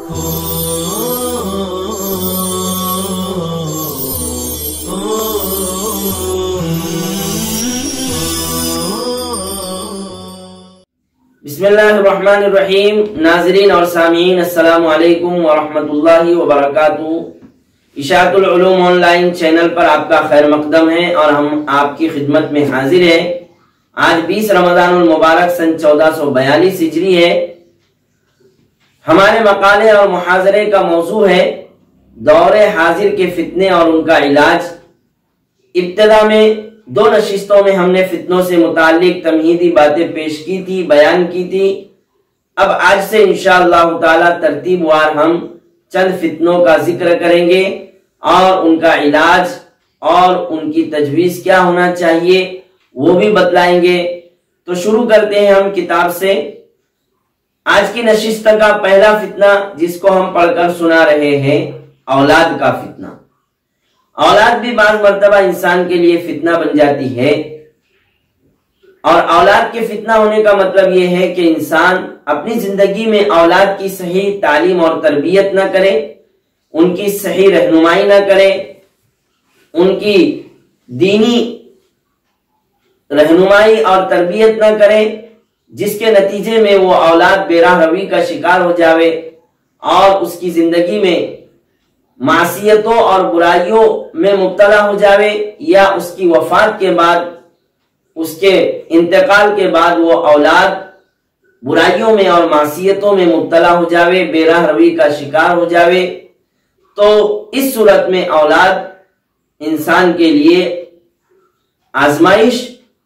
بسم اللہ الرحمن الرحیم۔ ناظرین اور سامعین، السلام علیکم ورحمۃ اللہ وبرکاتہ۔ اشاعت العلوم آن لائن چینل پر آپ کا خیر مقدم ہے اور ہم آپ کی خدمت میں حاضر ہیں۔ آج 20 رمضان المبارک سن 1442 ہجری ہے۔ ہمارے مقالے اور محاضرے کا موضوع ہے دور حاضر کے فتنے اور ان کا علاج۔ ابتدا میں 2 نشستوں میں ہم نے فتنوں سے متعلق تمہیدی باتیں پیش کی تھی، بیان کی تھی۔ اب آج سے انشاءاللہ تعالی ترتیب وار ہم چند فتنوں کا ذکر کریں گے اور ان کا علاج اور ان کی تجویز کیا ہونا چاہیے وہ بھی بتلائیں گے۔ تو شروع کرتے ہیں ہم کتاب سے۔ آج کی نشست کا پہلا فتنہ جس کو ہم پڑھ کر سنا رہے ہیں، اولاد کا فتنہ۔ اولاد بھی بعض مرتبہ انسان کے لیے فتنہ بن جاتی ہے، اور اولاد کے فتنہ ہونے کا مطلب یہ ہے کہ انسان اپنی زندگی میں اولاد کی صحیح تعلیم اور تربیت نہ کرے، ان کی صحیح رہنمائی نہ کرے، ان کی دینی رہنمائی اور تربیت نہ کرے، جس کے نتیجے میں وہ اولاد بے راہ روی کا شکار ہو جاوے اور اس کی زندگی میں معصیتوں اور برائیوں میں مبتلا ہو جاوے، یا اس کی وفات کے بعد، اس کے انتقال کے بعد وہ اولاد برائیوں میں اور معصیتوں میں مبتلا ہو جاوے، بے راہ روی کا شکار ہو جاوے۔ تو اس صورت میں اولاد انسان کے لیے آزمائش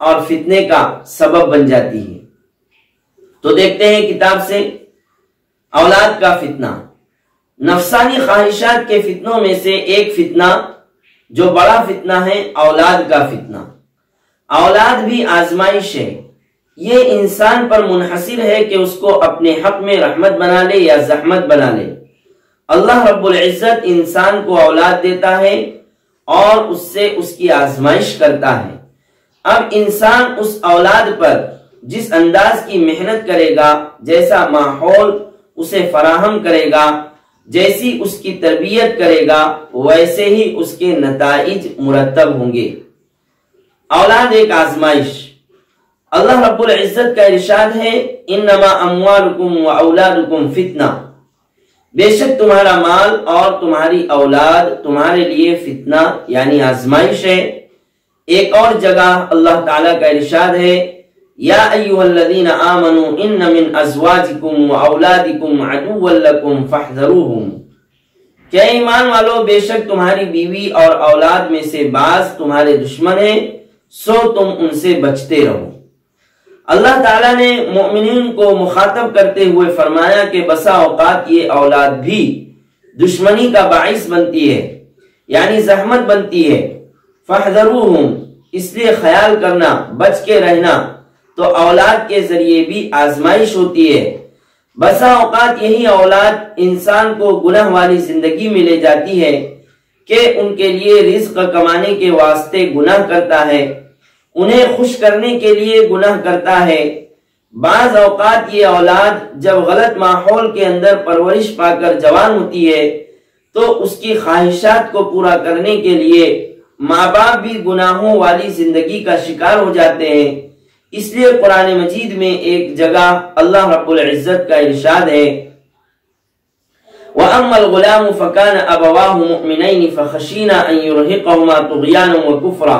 اور فتنے کا سبب بن جاتی ہے۔ تو دیکھتے ہیں کتاب سے اولاد کا فتنہ۔ نفسانی خواہشات کے فتنوں میں سے ایک فتنہ جو بڑا فتنہ ہے، اولاد کا فتنہ۔ اولاد بھی آزمائش ہے۔ یہ انسان پر منحصر ہے کہ اس کو اپنے حق میں رحمت بنا لے یا زحمت بنا لے۔ اللہ رب العزت انسان کو اولاد دیتا ہے اور اس سے اس کی آزمائش کرتا ہے۔ اب انسان اس اولاد پر جس انداز کی محنت کرے گا، جیسا ماحول اسے فراہم کرے گا، جیسی اس کی تربیت کرے گا، ویسے ہی اس کے نتائج مرتب ہوں گے۔ اولاد ایک آزمائش۔ اللہ رب العزت کا ارشاد ہے، انما اموالکم و اولادکم فتنہ، بے شک تمہارا مال اور تمہاری اولاد تمہارے لیے فتنہ یعنی آزمائش ہے۔ ایک اور جگہ اللہ تعالیٰ کا ارشاد ہے، یا ایھا الذین آمنوا ان من ازواجکم و اولادکم عدوا لکم فاحذروہم، کہ ایمان والو بے شک تمہاری بیوی اور اولاد میں سے بعض تمہارے دشمن ہیں، سو تم ان سے بچتے رہو۔ اللہ تعالیٰ نے مومنین کو مخاطب کرتے ہوئے فرمایا کہ بسا اوقات یہ اولاد بھی دشمنی کا باعث بنتی ہے، یعنی زحمت بنتی ہے۔ فاحذروہم، اس لیے خیال کرنا، بچ کے رہنا۔ تو اولاد کے ذریعے بھی آزمائش ہوتی ہے۔ بسا اوقات یہی اولاد انسان کو گناہ والی زندگی میں لے جاتی ہے کہ ان کے لیے رزق کمانے کے واسطے گناہ کرتا ہے، انہیں خوش کرنے کے لیے گناہ کرتا ہے۔ بعض اوقات یہ اولاد جب غلط ماحول کے اندر پرورش پا کر جوان ہوتی ہے تو اس کی خواہشات کو پورا کرنے کے لیے ماں باپ بھی گناہوں والی زندگی کا شکار ہو جاتے ہیں۔ اس لیے قرآن مجید میں ایک جگہ اللہ رب العزت کا ارشاد ہے، وَأَمَّا الْغُلَامُ فَكَانَ أَبَوَاهُ مُؤْمِنَيْنِ فَخَشِينَا أَن يُرْهِقَهُمَا طُغْيَانًا وَكُفْرًا،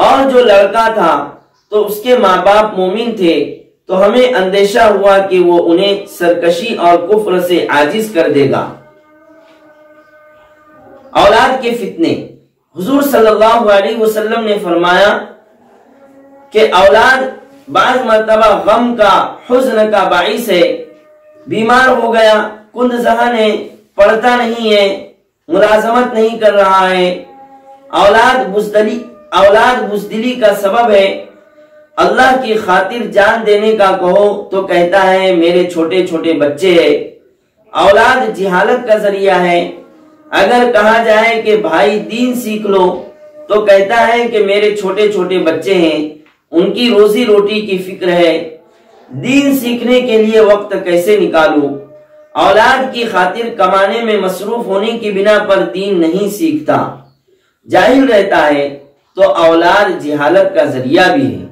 اور جو لڑکا تھا تو اس کے ماں باپ مومن تھے، تو ہمیں اندیشہ ہوا کہ وہ انہیں سرکشی اور کفر سے عاجز کر دے گا۔ اولاد کے فتنے۔ حضور صلی اللہ علیہ وسلم نے فرمایا کہ اولاد بعض مرتبہ غم کا، حزن کا باعث ہے۔ بیمار ہو گیا، کند ذہن ہے، پڑھتا نہیں ہے، ملازمت نہیں کر رہا ہے، اولاد بزدلی کا سبب ہے۔ اللہ کی خاطر جان دینے کا کہو تو کہتا ہے میرے چھوٹے چھوٹے بچے ہیں۔ اولاد جہالت کا ذریعہ ہے۔ اگر کہا جائے کہ بھائی دین سیکھ لو تو کہتا ہے کہ میرے چھوٹے چھوٹے بچے ہیں، ان کی روزی روٹی کی فکر ہے، دین سیکھنے کے لیے وقت کیسے نکالوں۔ اولاد کی خاطر کمانے میں مصروف ہونے کی بنا پر دین نہیں سیکھتا، جاہل رہتا ہے، تو اولاد جہالت کا ذریعہ بھی ہے،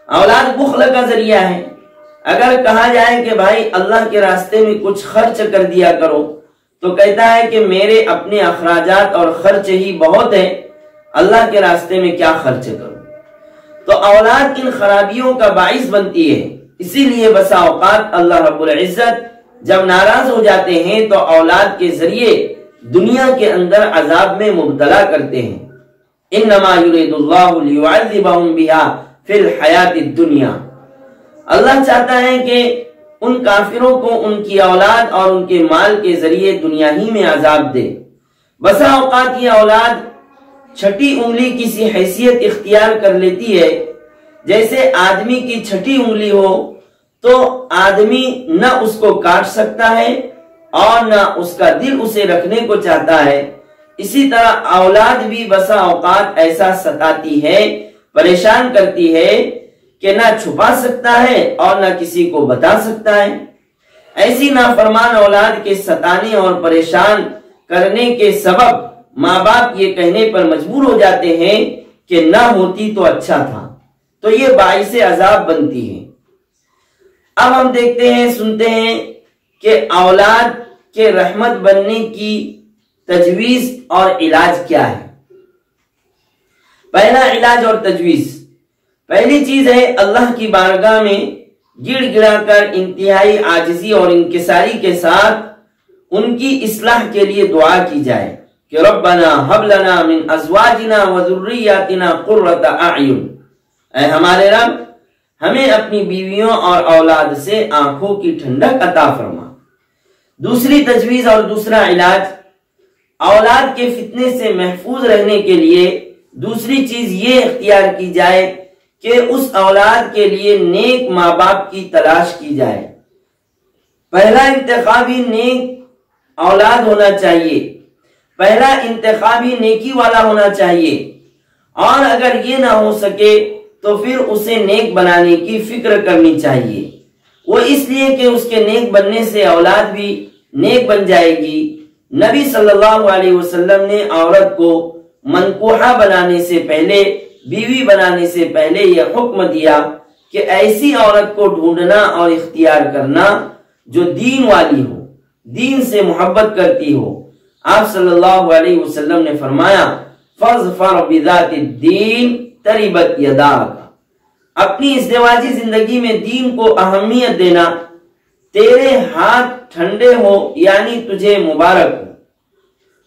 اولاد بخل کا ذریعہ ہے۔ اگر کہا جائے کہ بھائی اللہ کے راستے میں کچھ خرچ کر دیا کرو، تو کہتا ہے کہ میرے اپنے اخراجات اور خرچ ہی بہت ہیں، اللہ کے راستے میں کیا خرچ کروں۔ تو اولاد ان خرابیوں کا باعث بنتی ہے، اسی لیے بسا اوقات اللہ رب العزت جب ناراض ہو جاتے ہیں تو اولاد کے ذریعے دنیا کے اندر عذاب میں مبتلا کرتے ہیں۔ انما یرید اللہ لیعذبہم بہا فی الحیات الدنیا، اللہ چاہتا ہے کہ ان کافروں کو ان کی اولاد اور ان کے مال کے ذریعے دنیا ہی میں عذاب دے۔ بسا اوقات یہ اولاد چھٹی انگلی کی سی حیثیت اختیار کر لیتی ہے، جیسے آدمی کی چھٹی انگلی ہو تو آدمی نہ اس کو کاٹ سکتا ہے اور نہ اس کا دل اسے رکھنے کو چاہتا ہے، اسی طرح اولاد بھی بسا اوقات ایسا ستاتی ہے، پریشان کرتی ہے کہ نہ چھپا سکتا ہے اور نہ کسی کو بتا سکتا ہے۔ ایسی نافرمان اولاد کے ستانے اور پریشان کرنے کے سبب ماں باپ یہ کہنے پر مجبور ہو جاتے ہیں کہ نہ ہوتی تو اچھا تھا، تو یہ باعث عذاب بنتی ہے۔ اب ہم دیکھتے ہیں، سنتے ہیں کہ اولاد کے رحمت بننے کی تجویز اور علاج کیا ہے۔ پہلا علاج اور تجویز، پہلی چیز ہے اللہ کی بارگاہ میں گڑ گڑا کر انتہائی عاجزی اور انکساری کے ساتھ ان کی اصلاح کے لیے دعا کی جائے کہ ربنا ہب لنا من ازواجنا وذریاتنا قرۃ اعین، اے ہمارے رب ہمیں اپنی بیویوں اور اولاد سے آنکھوں کی ٹھنڈک عطا فرما۔ دوسری تجویز اور دوسرا علاج، اولاد کے فتنے سے محفوظ رہنے کے لیے دوسری چیز یہ اختیار کی جائے کہ اس اولاد کے لیے نیک ماں باپ کی تلاش کی جائے۔ پہلا انتخابی نیک اولاد ہونا چاہیے، پہلا انتخابی نیکی والا ہونا چاہیے، اور اگر یہ نہ ہو سکے تو پھر اسے نیک بنانے کی فکر کرنی چاہیے۔ وہ اس لیے کہ اس کے نیک بننے سے اولاد بھی نیک بن جائے گی۔ نبی صلی اللہ علیہ وسلم نے عورت کو منکوحہ بنانے سے پہلے، بیوی بنانے سے پہلے یہ حکم دیا کہ ایسی عورت کو ڈھونڈنا اور اختیار کرنا جو دین والی ہو، دین سے محبت کرتی ہو۔ آپ صلی اللہ علیہ وسلم نے فرمایا فَاظْفَرْ بِذَاتِ الدِّينِ تَرِبَتْ يَدَاكَ، اپنی ازدواجی زندگی میں دین کو اہمیت دینا، تیرے ہاتھ ٹھنڈے ہو یعنی تجھے مبارک ہو۔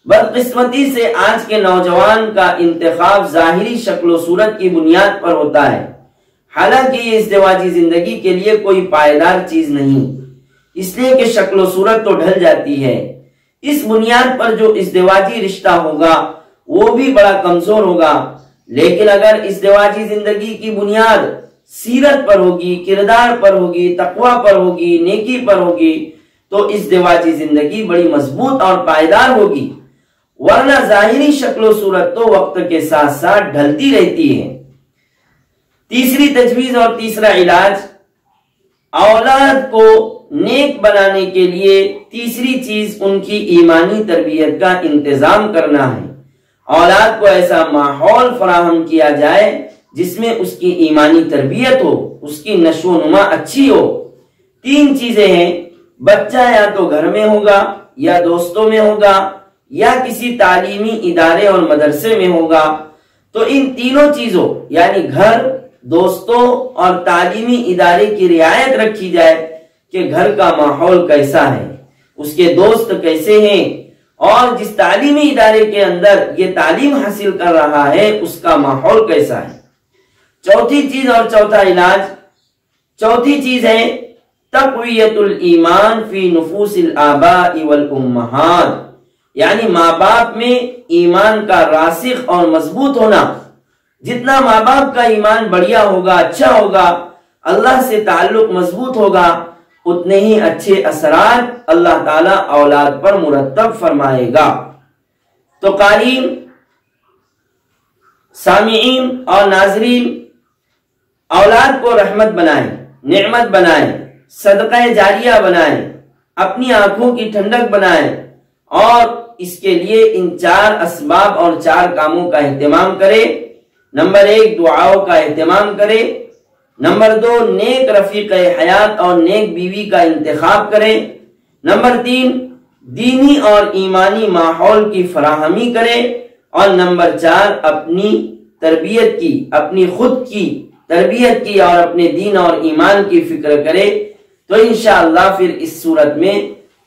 بدقسمتی سے آج کے نوجوان کا انتخاب ظاہری شکل و صورت کی بنیاد پر ہوتا ہے، حالانکہ یہ ازدواجی زندگی کے لیے کوئی پائیدار چیز نہیں، اس لیے کہ شکل و صورت تو ڈھل جاتی ہے۔ اس بنیاد پر جو ازدواجی رشتہ ہوگا وہ بھی بڑا کمزور ہوگا، لیکن اگر ازدواجی زندگی کی بنیاد سیرت پر ہوگی، کردار پر ہوگی، تقوی پر ہوگی، نیکی پر ہوگی، تو ازدواجی زندگی بڑی مضبوط اور پائیدار ہوگی، ورنہ ظاہری شکل و صورت تو وقت کے ساتھ ساتھ ڈھلتی رہتی ہے۔ تیسری تجویز اور تیسرا علاج، اولاد کو نیک بنانے کے لیے تیسری چیز ان کی ایمانی تربیت کا انتظام کرنا ہے۔ اولاد کو ایسا ماحول فراہم کیا جائے جس میں اس کی ایمانی تربیت ہو، اس کی نشو و نما اچھی ہو۔ تین چیزیں ہیں، بچہ یا تو گھر میں ہوگا، یا دوستوں میں ہوگا، یا کسی تعلیمی ادارے اور مدرسے میں ہوگا۔ تو ان تینوں چیزوں یعنی گھر، دوستوں اور تعلیمی ادارے کی رعایت رکھی جائے کہ گھر کا ماحول کیسا ہے، اس کے دوست کیسے ہیں، اور جس تعلیمی ادارے کے اندر یہ تعلیم حاصل کر رہا ہے اس کا ماحول کیسا ہے۔ چوتھی چیز اور چوتھا علاج، چوتھی چیز ہے تقویت الایمان فی نفوس الآباء والامہات، یعنی ماں باپ میں ایمان کا راسخ اور مضبوط ہونا۔ جتنا ماں باپ کا ایمان بڑھیا ہوگا، اچھا ہوگا، اللہ سے تعلق مضبوط ہوگا، اتنے ہی اچھے اثرات اللہ تعالی اولاد پر مرتب فرمائے گا۔ تو قارئین، سامعین اور ناظرین، اولاد کو رحمت بنائیں، نعمت بنائیں، صدقہ جاریہ بنائیں، اپنی آنکھوں کی ٹھنڈک بنائیں اور اس کے لیے ان 4 اسباب اور 4 کاموں کا اہتمام کرے۔ نمبر 1 دعاؤں کا اہتمام کرے۔ نمبر 2 نیک رفیق حیات اور نیک بیوی کا انتخاب کریں۔ نمبر 3 دینی اور ایمانی ماحول کی فراہمی کرے۔ اور نمبر 4 اپنی تربیت کی، اپنی خود کی تربیت کی اور اپنے دین اور ایمان کی فکر کرے، تو انشاءاللہ پھر اس صورت میں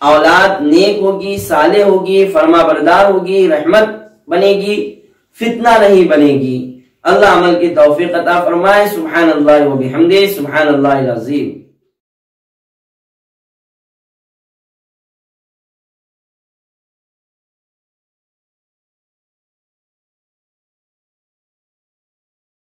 اولاد نیک ہوگی، صالح ہوگی، فرما بردار ہوگی، رحمت بنے گی، فتنہ نہیں بنے گی۔ اللہ عمل کی توفیق عطا فرمائے۔ سبحان اللہ و بحمدہ، سبحان اللہ العظیم۔